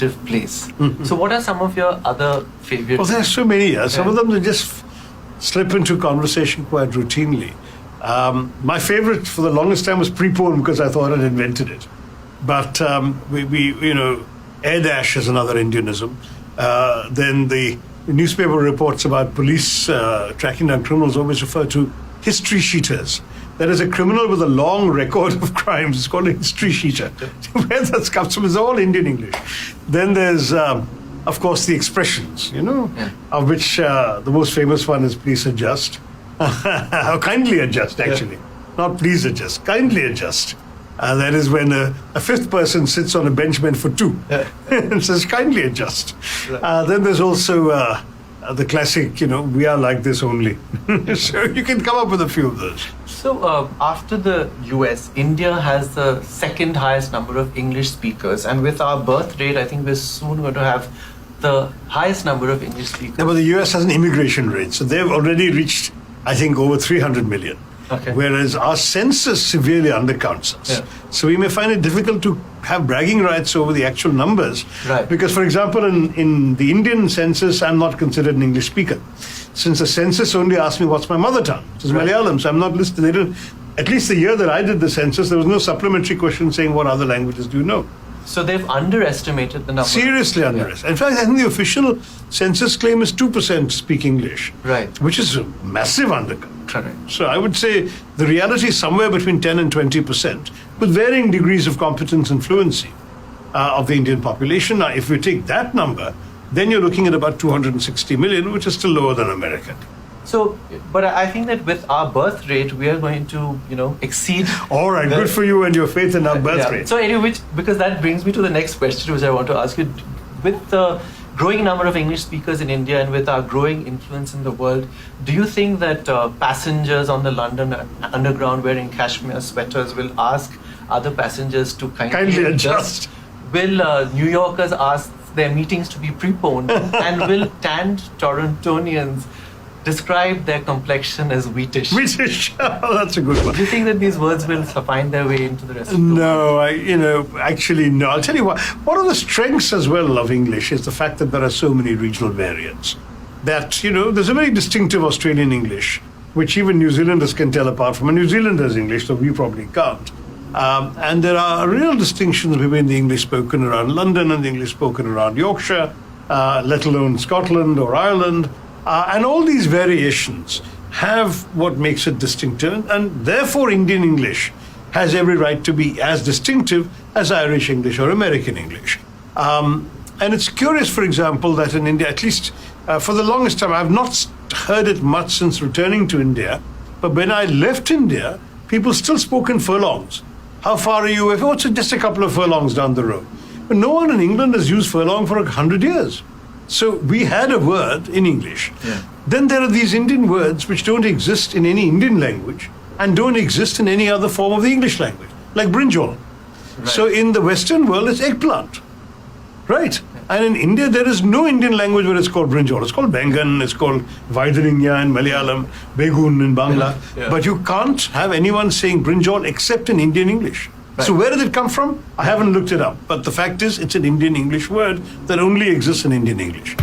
distinctive place. So what are some of your other favorites? Well, there's so many. Some of them they just slip into conversation quite routinely. My favorite for the longest time was pre-porn because I thought I'd invented it. But air dash is another Indianism. Then the newspaper reports about police tracking down criminals always refer to history sheeters. That is a criminal with a long record of crimes. It's called a history sheeter. Where that comes from is all Indian English. Then there's, of course, the expressions, of which the most famous one is please adjust. Kindly adjust, actually. Not please adjust, kindly adjust. That is when a fifth person sits on a bench meant for two and says, kindly adjust. Then there's also the classic, we are like this only. So you can come up with a few of those. So after the US, India has the second highest number of English speakers. And with our birth rate, I think we're soon going to have the highest number of English speakers. Yeah, but the US has an immigration rate. So they've already reached, I think, over 300 million. Okay. Whereas our census severely undercounts us. Yeah. So we may find it difficult to have bragging rights over the actual numbers. Right. Because, for example, in the Indian census, I'm not considered an English speaker. Since the census only asked me what's my mother tongue, which is Malayalam, so I'm not listed. They didn't, at least the year that I did the census, there was no supplementary question saying what other languages do you know. So they've underestimated the number. Seriously underestimated. In fact, I think the official census claim is 2% speak English. Right. Which is a massive undercount. Correct. So I would say the reality is somewhere between 10 and 20%, with varying degrees of competence and fluency of the Indian population. Now, if we take that number, then you're looking at about 260 million, which is still lower than America. So, but I think that with our birth rate, we are going to, exceed. All right, good for you and your faith in our birth rate. So anyway, because that brings me to the next question, which I want to ask you. With the growing number of English speakers in India and with our growing influence in the world, do you think that passengers on the London Underground wearing cashmere sweaters will ask other passengers to kindly adjust? Will New Yorkers ask their meetings to be preponed? And will tanned Torontonians describe their complexion as wheatish? Wheatish, that's a good one. Do you think that these words will find their way into the rest of the world? No, actually no. I'll tell you what, one of the strengths as well of English is the fact that there are so many regional variants. That, there's a very distinctive Australian English, which even New Zealanders can tell apart from a New Zealander's English, so we probably can't. And there are real distinctions between the English spoken around London and the English spoken around Yorkshire, let alone Scotland or Ireland. And all these variations have what makes it distinctive, and therefore Indian English has every right to be as distinctive as Irish English or American English. And it's curious, for example, that in India, at least for the longest time, I've not heard it much since returning to India, but when I left India, people still spoke in furlongs. How far are you away? Oh, it's just a couple of furlongs down the road. But no one in England has used furlong for 100 years. So we had a word in English. Yeah. Then there are these Indian words which don't exist in any Indian language and don't exist in any other form of the English language, like brinjal. Right. So in the Western world, it's eggplant, right? Yeah. And in India, there is no Indian language where it's called brinjal. It's called bengan, it's called vaidaringya in Malayalam, begun in Bangla. Yeah. But you can't have anyone saying brinjal except in Indian English. Right. So where did it come from? I haven't looked it up. But the fact is, it's an Indian English word that only exists in Indian English.